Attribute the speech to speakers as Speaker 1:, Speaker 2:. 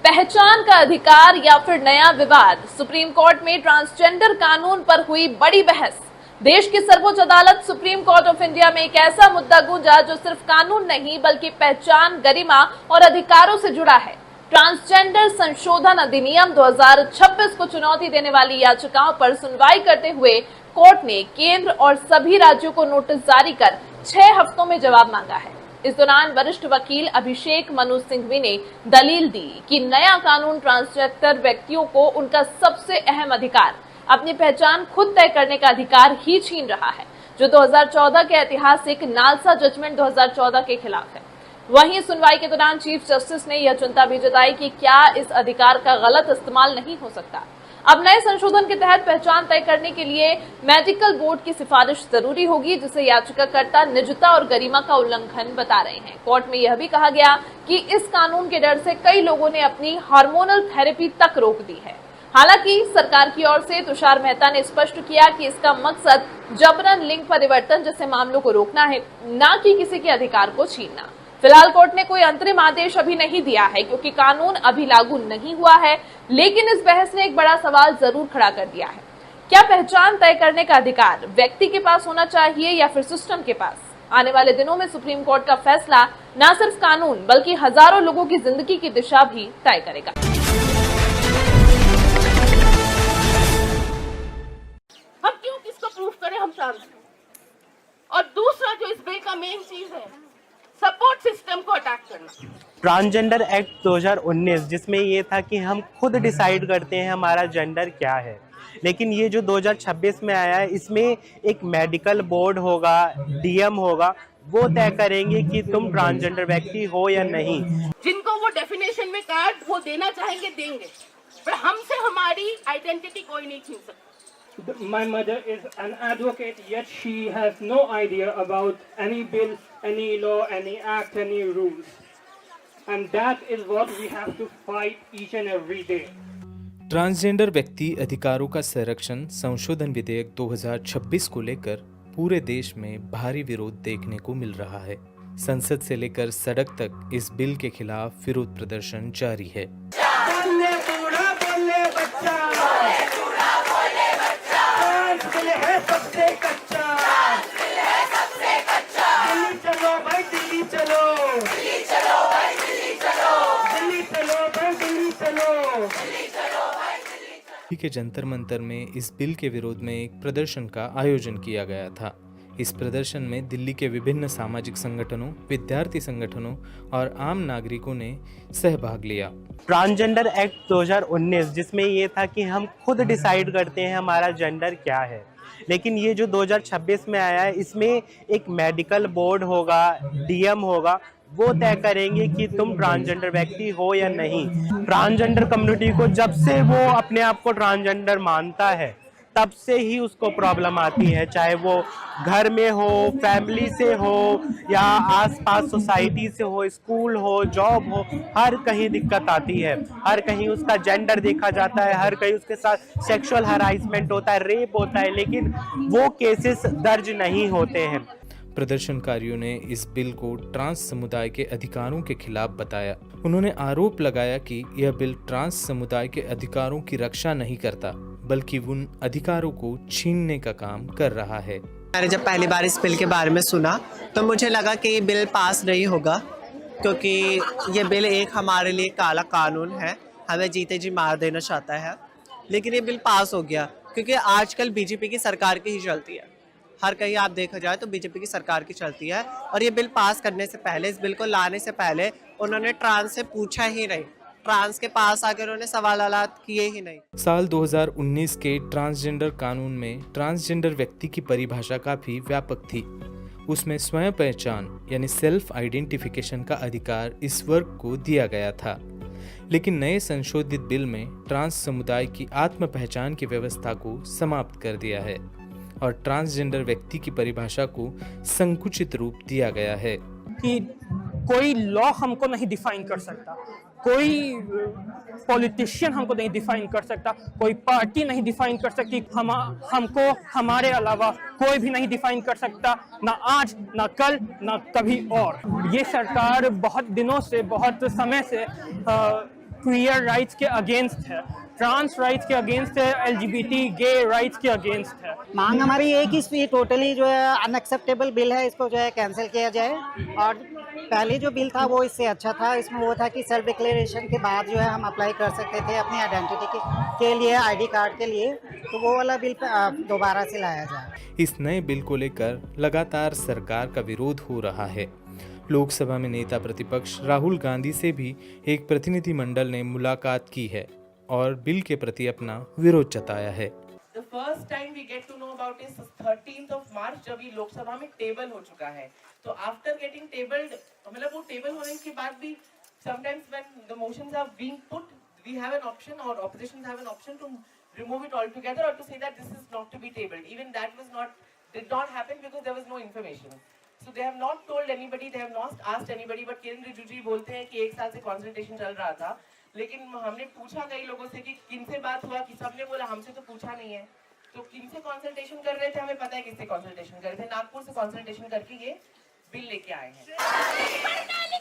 Speaker 1: पहचान का अधिकार या फिर नया विवाद। सुप्रीम कोर्ट में ट्रांसजेंडर कानून पर हुई बड़ी बहस। देश की सर्वोच्च अदालत सुप्रीम कोर्ट ऑफ इंडिया में एक ऐसा मुद्दा गूंजा जो सिर्फ कानून नहीं बल्कि पहचान, गरिमा और अधिकारों से जुड़ा है। ट्रांसजेंडर संशोधन अधिनियम 2026 को चुनौती देने वाली याचिकाओं पर सुनवाई करते हुए कोर्ट ने केंद्र और सभी राज्यों को नोटिस जारी कर 6 हफ्तों में जवाब मांगा है। इस दौरान वरिष्ठ वकील अभिषेक मनु सिंघवी ने दलील दी कि नया कानून ट्रांसजेंडर व्यक्तियों को उनका सबसे अहम अधिकार, अपनी पहचान खुद तय करने का अधिकार ही छीन रहा है, जो 2014 के ऐतिहासिक नालसा जजमेंट 2014 के खिलाफ है। वहीं सुनवाई के दौरान चीफ जस्टिस ने यह चिंता भी जताई कि क्या इस अधिकार का गलत इस्तेमाल नहीं हो सकता। अब नए संशोधन के तहत पहचान तय करने के लिए मेडिकल बोर्ड की सिफारिश जरूरी होगी, जिसे याचिकाकर्ता निजता और गरिमा का उल्लंघन बता रहे हैं। कोर्ट में यह भी कहा गया कि इस कानून के डर से कई लोगों ने अपनी हार्मोनल थेरेपी तक रोक दी है। हालांकि सरकार की ओर से तुषार मेहता ने स्पष्ट किया कि इसका मकसद जबरन लिंग परिवर्तन जैसे मामलों को रोकना है, न कि किसी के अधिकार को छीनना। फिलहाल कोर्ट ने कोई अंतरिम आदेश अभी नहीं दिया है क्योंकि कानून अभी लागू नहीं हुआ है, लेकिन इस बहस ने एक बड़ा सवाल जरूर खड़ा कर दिया है। क्या पहचान तय करने का अधिकार व्यक्ति के पास होना चाहिए या फिर सिस्टम के पास? आने वाले दिनों में सुप्रीम कोर्ट का फैसला न सिर्फ कानून बल्कि हजारों लोगों की जिंदगी की दिशा भी तय करेगा।
Speaker 2: हम क्यों किसको प्रूफ करें हम ट्रांस? और दूसरा जो इस बिल का मेन चीज है, सपोर्ट सिस्टम को अटैक करना।
Speaker 3: ट्रांसजेंडर एक्ट 2019 जिसमें ये था कि हम खुद डिसाइड करते हैं हमारा जेंडर क्या है, लेकिन ये जो 2026 में आया है इसमें एक मेडिकल बोर्ड होगा, डीएम होगा, वो तय करेंगे कि तुम ट्रांसजेंडर व्यक्ति हो या नहीं।
Speaker 2: जिनको वो डेफिनेशन में कार्ड वो देना चाहेंगे देंगे, पर हमसे हमारी आइडेंटिटी कोई नहीं छीन सकता।
Speaker 4: My mother is an advocate, yet she has no idea about any bill, any law, any act, any rules. And that is what we have to fight each and every day.
Speaker 5: Transgender व्यक्ति अधिकारों का संरक्षण संशोधन विधेयक 2026 को लेकर पूरे देश में भारी विरोध देखने को मिल रहा है। संसद से लेकर सड़क तक इस बिल के खिलाफ विरोध प्रदर्शन जारी है। दिल्ली के जंतर मंतर में इस बिल के विरोध में एक प्रदर्शन का आयोजन किया गया था। इस प्रदर्शन में दिल्ली के विभिन्न सामाजिक संगठनों, विद्यार्थी संगठनों और आम नागरिकों ने सहभाग लिया।
Speaker 3: ट्रांसजेंडर एक्ट 2019 जिसमें ये था कि हम खुद डिसाइड करते हैं हमारा जेंडर क्या है, लेकिन ये जो 2026 में आया है इसमें एक मेडिकल बोर्ड होगा, डीएम होगा, वो तय करेंगे कि तुम ट्रांसजेंडर व्यक्ति हो या नहीं। ट्रांसजेंडर कम्युनिटी को जब से वो अपने आप को ट्रांसजेंडर मानता है तब से ही उसको प्रॉब्लम आती है, चाहे वो घर में हो, फैमिली से हो या आसपास सोसाइटी से हो, स्कूल हो, जॉब हो, हर कहीं दिक्कत आती है। हर कहीं उसका जेंडर देखा जाता है, हर कहीं उसके साथ सेक्सुअल हरासमेंट होता है, रेप होता है, लेकिन वो केसेस दर्ज नहीं होते हैं।
Speaker 5: प्रदर्शनकारियों ने इस बिल को ट्रांस समुदाय के अधिकारों के खिलाफ बताया। उन्होंने आरोप लगाया कि यह बिल ट्रांस समुदाय के अधिकारों की रक्षा नहीं करता, बल्कि उन अधिकारों को छीनने का काम कर रहा है।
Speaker 6: मैंने जब पहली बार इस बिल के बारे में सुना तो मुझे लगा कि ये बिल पास नहीं होगा, क्योंकि ये बिल एक हमारे लिए काला कानून है, हमें जीते जी मार देना चाहता है। लेकिन ये बिल पास हो गया क्योंकि आजकल बीजेपी की सरकार की ही चलती है। हर कहीं आप देखा जाए तो बीजेपी की सरकार की चलती है, और ये बिल पास करने से पहले, इस बिल को लाने से पहले उन्होंने ट्रांस से पूछा ही नहीं, ट्रांस के पास आकर उन्होंने सवाल किए ही नहीं।
Speaker 5: साल 2019 के ट्रांसजेंडर कानून में ट्रांसजेंडर व्यक्ति की परिभाषा काफी व्यापक थी। उसमें स्वयं पहचान यानी सेल्फ आइडेंटिफिकेशन का अधिकार इस वर्ग को दिया गया था, लेकिन नए संशोधित बिल में ट्रांस समुदाय की आत्म पहचान की व्यवस्था को समाप्त कर दिया है और ट्रांसजेंडर व्यक्ति की परिभाषा को संकुचित रूप दिया गया है
Speaker 4: कि कोई लॉ हमको नहीं डिफाइन कर सकता, कोई पॉलिटिशियन हमको नहीं डिफाइन कर सकता, कोई पार्टी नहीं डिफाइन कर सकती, हमको हमारे अलावा कोई भी नहीं डिफाइन कर सकता, ना आज, ना कल, ना कभी और। ये सरकार बहुत दिनों से, बहुत समय से क्वियर राइट्स के अगेंस्ट है, ट्रांस राइट्स के अगेंस्ट है, एलजीबीटी गे राइट्स के अगेंस्ट है।
Speaker 7: मांग हमारी ये कि ये टोटली जो है अनएक्सेप्टेबल बिल है, इसको जो है कैंसिल किया जाए। और पहले जो बिल था वो इससे अच्छा था, इसमें वो था कि सेल्फ डिक्लेरेशन के बाद जो है हम अप्लाई कर सकते थे अपनी आइडेंटिटी के लिए, आईडी कार्ड के लिए, तो वो वाला बिल दोबारा से लाया जाए।
Speaker 5: इस नए बिल को लेकर लगातार सरकार का विरोध हो रहा है। लोकसभा में नेता प्रतिपक्ष राहुल गांधी से भी एक प्रतिनिधिमंडल ने मुलाकात की है और बिल के प्रति अपना विरोध जताया है।
Speaker 2: The first time we get to know about is 13th of March जब ये लोकसभा में टेबल हो चुका है। तो after getting tabled, मतलब वो टेबल होने के बाद भी sometimes when the motions are being put, we have an option or oppositions have an option to remove it altogether or to say that this is not to be tabled. Even that did not happen because there was no information. So they have not told anybody, they have not asked anybody, but किरण रिजिजू जी बोलते हैं कि 1 साल से consultation चल रहा था, लेकिन हमने पूछा कई लोगों से कि किनसे बात हुआ, कि सबने बोला हमसे तो पूछा नहीं है। तो किनसे कंसल्टेशन कर रहे थे, हमें पता है किससे कंसल्टेशन कर रहे थे, नागपुर से कंसल्टेशन करके ये बिल लेके आए हैं।